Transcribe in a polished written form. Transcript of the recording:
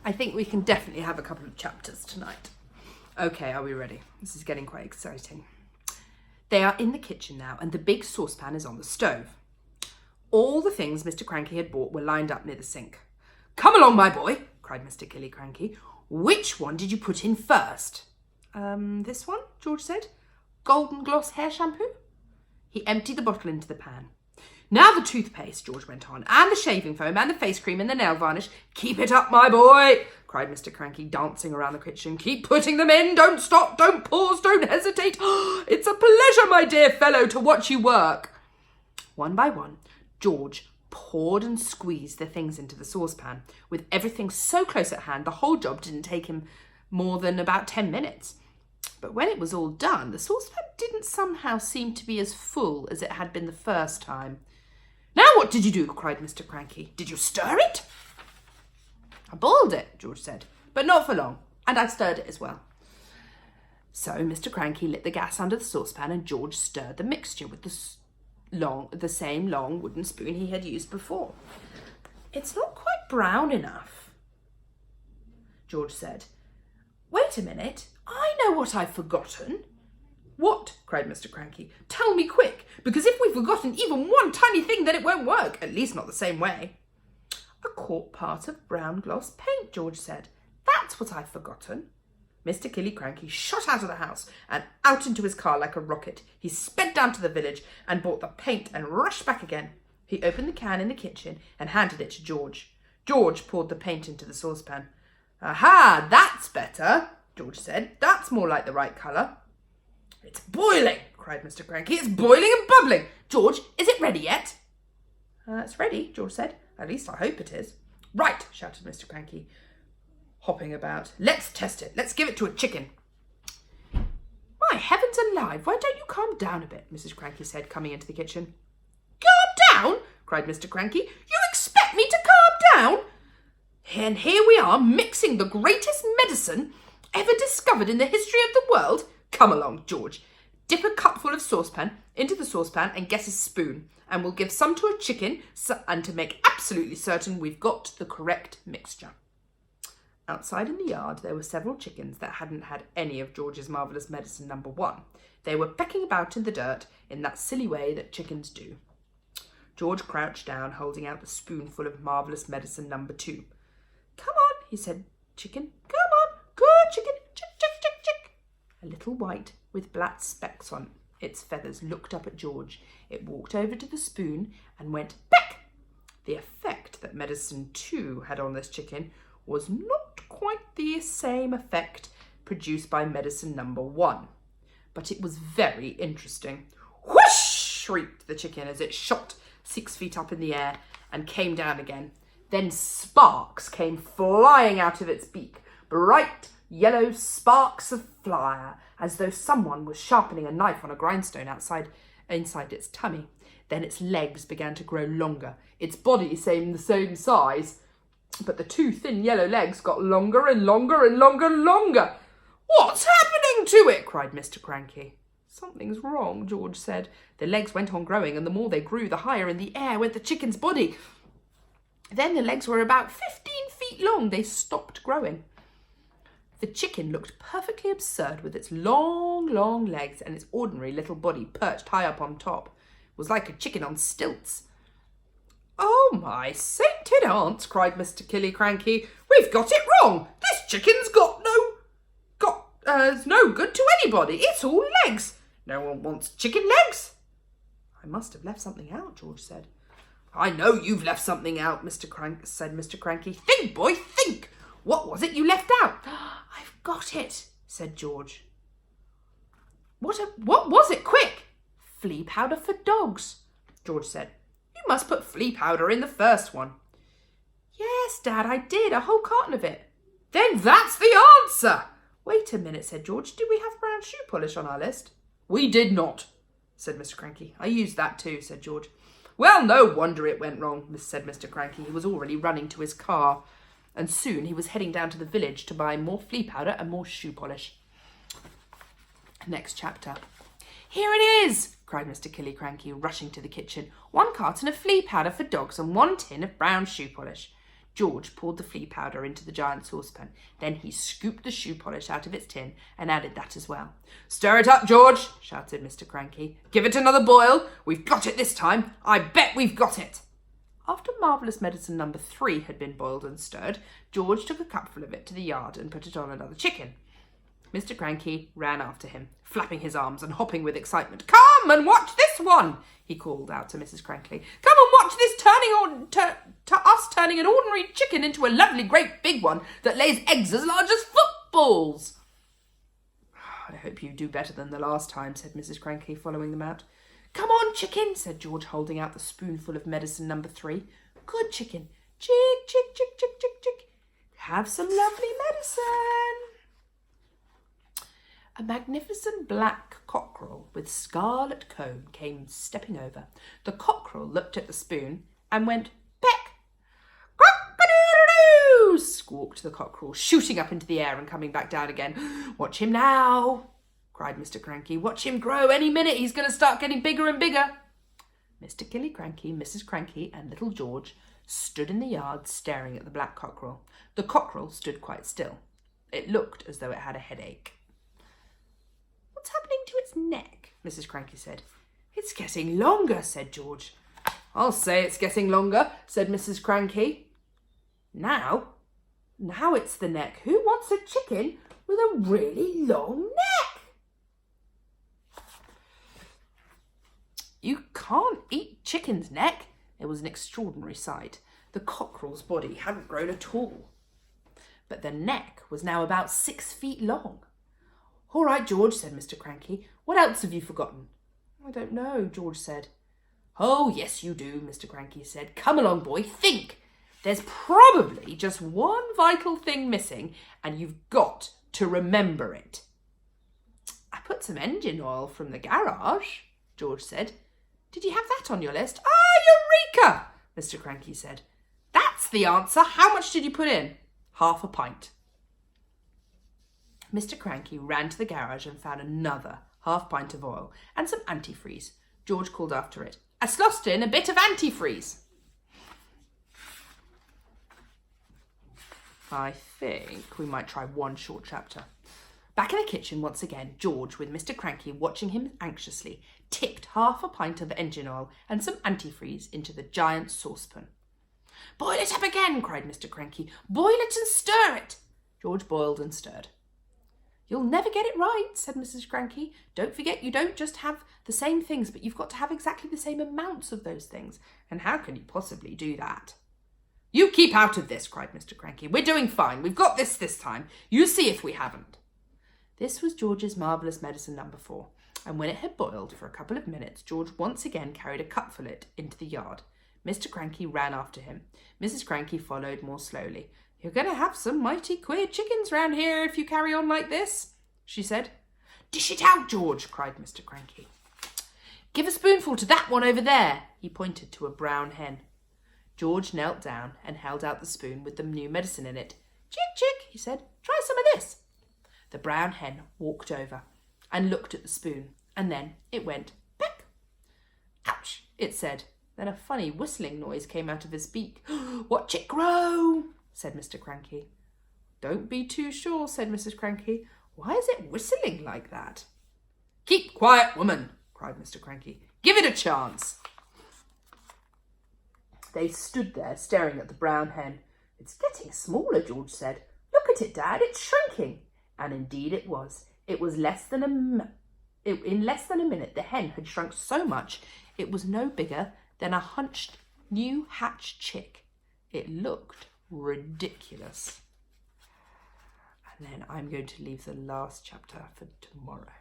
I think we can definitely have a couple of chapters tonight. Okay, are we ready? This is getting quite exciting. They are in the kitchen now, and the big saucepan is on the stove. All the things Mr. Cranky had bought were lined up near the sink. "Come along, my boy," cried Mr. Killy Cranky. "Which one did you put in first?" This one," George said. "Golden Gloss hair shampoo." He emptied the bottle into the pan. "Now the toothpaste," George went on, "and the shaving foam, and the face cream, and the nail varnish. Keep it up, my boy," cried Mr. Cranky, dancing around the kitchen. "Keep putting them in. Don't stop, don't pause, don't hesitate. It's a pleasure, my dear fellow, to watch you work." One by one, George poured and squeezed the things into the saucepan. With everything so close at hand, the whole job didn't take him more than about 10 minutes. But when it was all done, the saucepan didn't somehow seem to be as full as it had been the first time. "Now what did you do?" cried Mr. Cranky. "Did you stir it?" "I boiled it," George said, "but not for long, and I stirred it as well." So Mr. Cranky lit the gas under the saucepan, and George stirred the mixture with the same long wooden spoon he had used before. "It's not quite brown enough," George said. "Wait a minute, I know what I've forgotten." "What?" cried Mr. Cranky. "Tell me quick, because if we've forgotten even one tiny thing, then it won't work, at least not the same way." "A quart part of brown gloss paint," George said. "That's what I've forgotten." Mr. Killy Cranky shot out of the house and out into his car like a rocket. He sped down to the village and bought the paint and rushed back again. He opened the can in the kitchen and handed it to George. George poured the paint into the saucepan. "Aha, that's better," George said. "That's more like the right colour." "It's boiling," cried Mr. Cranky. "It's boiling and bubbling. George, is it ready yet?" "It's ready," George said. "At least I hope it is." "Right," shouted Mr. Cranky, hopping about. "Let's test it. Let's give it to a chicken." "My heavens alive, why don't you calm down a bit?" Mrs. Cranky said, coming into the kitchen. "Calm down?" cried Mr. Cranky. "You expect me to calm down? And here we are, mixing the greatest medicine ever discovered in the history of the world. Come along, George. Dip a cupful of saucepan into the saucepan and get a spoon, and we'll give some to a chicken and to make absolutely certain we've got the correct mixture." Outside in the yard, there were several chickens that hadn't had any of George's marvellous medicine number 1. They were pecking about in the dirt in that silly way that chickens do. George crouched down, holding out the spoonful of marvellous medicine number 2. "Come on," he said, "chicken. Come on. Good chicken. Chick, chick, chick, chick." A little white with black specks on its feathers looked up at George. It walked over to the spoon and went peck. The effect that medicine 2 had on this chicken was not quite the same effect produced by medicine number 1. But it was very interesting. "Whoosh!" shrieked the chicken as it shot 6 feet up in the air and came down again. Then sparks came flying out of its beak, bright yellow sparks of fire, as though someone was sharpening a knife on a grindstone inside its tummy. Then its legs began to grow longer, its body stayed the same size, but the 2 thin yellow legs got longer and longer and longer and longer. "What's happening to it?" cried Mr. Cranky. "Something's wrong," George said. The legs went on growing, and the more they grew, the higher in the air went the chicken's body. Then the legs were about 15 feet long. They stopped growing. The chicken looked perfectly absurd with its long, long legs and its ordinary little body perched high up on top. It was like a chicken on stilts. "Oh, my sainted aunts," cried Mr. Killy Cranky. "We've got it wrong. This chicken's it's no good to anybody. It's all legs. No one wants chicken legs." "I must have left something out," George said. "I know you've left something out," said Mr. Cranky. "Think, boy, think. What was it you left out?" "I've got it," said George. What was it? Quick!" "Flea powder for dogs," George said. "You must put flea powder in the first one." "Yes, Dad, I did. A whole carton of it." "Then that's the answer." "Wait a minute," said George. "Did we have brown shoe polish on our list?" "We did not," said Mr. Cranky. "I used that too," said George. "Well, no wonder it went wrong," said Mr. Cranky. He was already running to his car, and soon he was heading down to the village to buy more flea powder and more shoe polish. Next chapter. "Here it is," cried Mr. Killy Cranky, rushing to the kitchen. "1 carton of flea powder for dogs and 1 tin of brown shoe polish." George poured the flea powder into the giant saucepan. Then he scooped the shoe polish out of its tin and added that as well. "Stir it up, George," shouted Mr. Cranky. "Give it another boil. We've got it this time. I bet we've got it." After Marvellous Medicine number 3 had been boiled and stirred, George took a cupful of it to the yard and put it on another chicken. Mr. Cranky ran after him, flapping his arms and hopping with excitement. "Come and watch this one," he called out to Mrs. Cranky. "Come and watch this turning an ordinary chicken into a lovely great big one that lays eggs as large as footballs." "I hope you do better than the last time," said Mrs. Cranky, following them out. "Come on, chicken," said George, holding out the spoonful of medicine number 3. "Good chicken. Chick, chick, chick, chick, chick, chick. Have some lovely medicine." A magnificent black cockerel with scarlet comb came stepping over. The cockerel looked at the spoon and went, "Peck!" "Cock-a-doodle-doo!" squawked the cockerel, shooting up into the air and coming back down again. "Watch him now," cried Mr. Cranky. "Watch him grow. Any minute he's going to start getting bigger and bigger." Mr. Killicranky, Mrs. Cranky and little George stood in the yard staring at the black cockerel. The cockerel stood quite still. It looked as though it had a headache. "What's happening to its neck?" Mrs. Cranky said. "It's getting longer," said George. "I'll say it's getting longer," said Mrs. Cranky. Now it's the neck. Who wants a chicken with a really long neck?" "You can't eat chicken's neck." It was an extraordinary sight. The cockerel's body hadn't grown at all, but the neck was now about 6 feet long. "All right, George," said Mr. Cranky. "What else have you forgotten?" "I don't know," George said. "Oh, yes, you do," Mr. Cranky said. "Come along, boy, think. There's probably just one vital thing missing, and you've got to remember it." "I put some engine oil from the garage," George said. "Did you have that on your list?" "Ah, eureka!" Mr. Cranky said. "That's the answer. How much did you put in?" "Half a pint." Mr. Cranky ran to the garage and found another half pint of oil and some antifreeze. George called after it, "I slossed in a bit of antifreeze." I think we might try one short chapter. Back in the kitchen once again, George, with Mr. Cranky watching him anxiously, tipped half a pint of engine oil and some antifreeze into the giant saucepan. "Boil it up again," cried Mr. Cranky. "Boil it and stir it." George boiled and stirred. "You'll never get it right," said Mrs. Cranky. "Don't forget you don't just have the same things, but you've got to have exactly the same amounts of those things. And how can you possibly do that?" "You keep out of this," cried Mr. Cranky. "We're doing fine. We've got this time. You see if we haven't." This was George's Marvellous Medicine number 4, and when it had boiled for a couple of minutes, George once again carried a cupful of it into the yard. Mr. Cranky ran after him. Mrs. Cranky followed more slowly. "You're going to have some mighty queer chickens round here if you carry on like this," she said. "Dish it out, George," cried Mr. Cranky. "Give a spoonful to that one over there." He pointed to a brown hen. George knelt down and held out the spoon with the new medicine in it. "Chick, chick," he said. "Try some of this." The brown hen walked over and looked at the spoon, and then it went peck. "Ouch," it said. Then a funny whistling noise came out of his beak. "Watch it grow," said Mr. Cranky. "Don't be too sure," said Mrs. Cranky. "Why is it whistling like that?" "Keep quiet, woman," cried Mr. Cranky. "Give it a chance." They stood there staring at the brown hen. "It's getting smaller," George said. "Look at it, Dad, it's shrinking." And indeed it was. In less than a minute, the hen had shrunk so much it was no bigger than a new hatched chick. It looked ridiculous. And then I'm going to leave the last chapter for tomorrow.